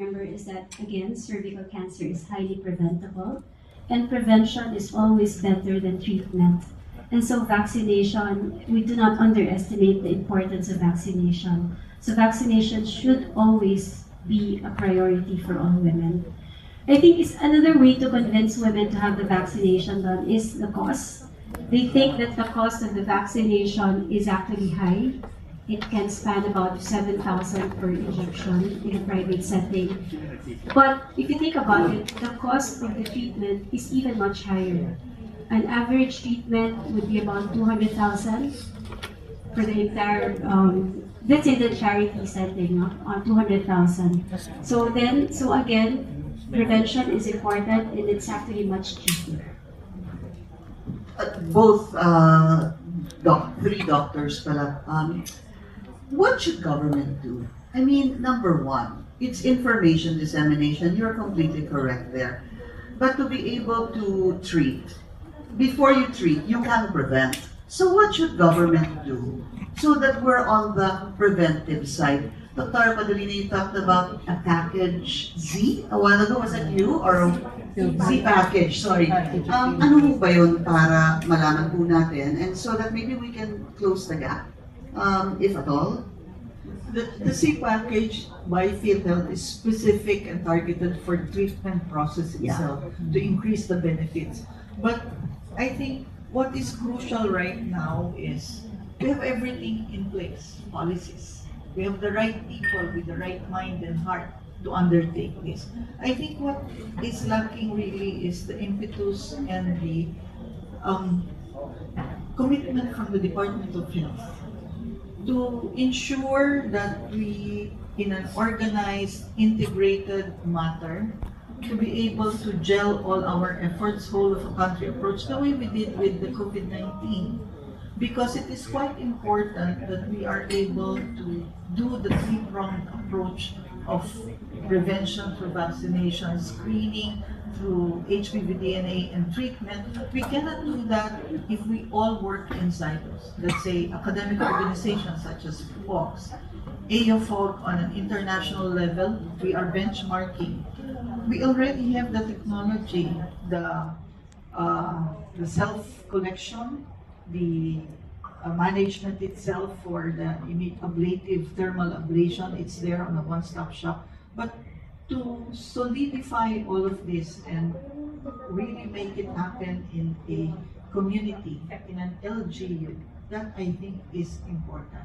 Remember is that, again, cervical cancer is highly preventable, and prevention is always better than treatment. And so vaccination, we do not underestimate the importance of vaccination. So vaccination should always be a priority for all women. I think it's another way to convince women to have the vaccination done is the cost. They think that the cost of the vaccination is actually high. It can span about 7,000 per injection in a private setting. But if you think about it, the cost of the treatment is even much higher. An average treatment would be about 200,000 for the entire, let's say the charity setting, no? On 200,000. So again, prevention is important and it's actually much cheaper. Both three doctors pala. What should government do? I mean, number one, it's information dissemination. You're completely correct there. But to be able to treat, before you treat, you can prevent. So what should government do so that we're on the preventive side? Dr. Madalina, you talked about a package Z a while ago. Was that you or Z package? Sorry. Ano mo ba yun para malaman po natin and so that maybe we can close the gap, if at all? The C package by PhilHealth is specific and targeted for treatment process itself to increase the benefits. But I think what is crucial right now is we have everything in place, policies. We have the right people with the right mind and heart to undertake this. I think what is lacking really is the impetus and the commitment from the Department of Health to ensure that we, in an organized, integrated manner, to be able to gel all our efforts, whole of a country approach, the way we did with the COVID-19. Because it is quite important that we are able to do the three-pronged approach of prevention through vaccination, screening through HPV DNA, and treatment. We cannot do that if we all work in silos. Let's say academic organizations such as FOX, AOFOG on an international level, we are benchmarking. We already have the technology, the self-collection, the management itself for the ablative thermal ablation, it's there on a one-stop shop. But to solidify all of this and really make it happen in a community, in an LGU, that I think is important.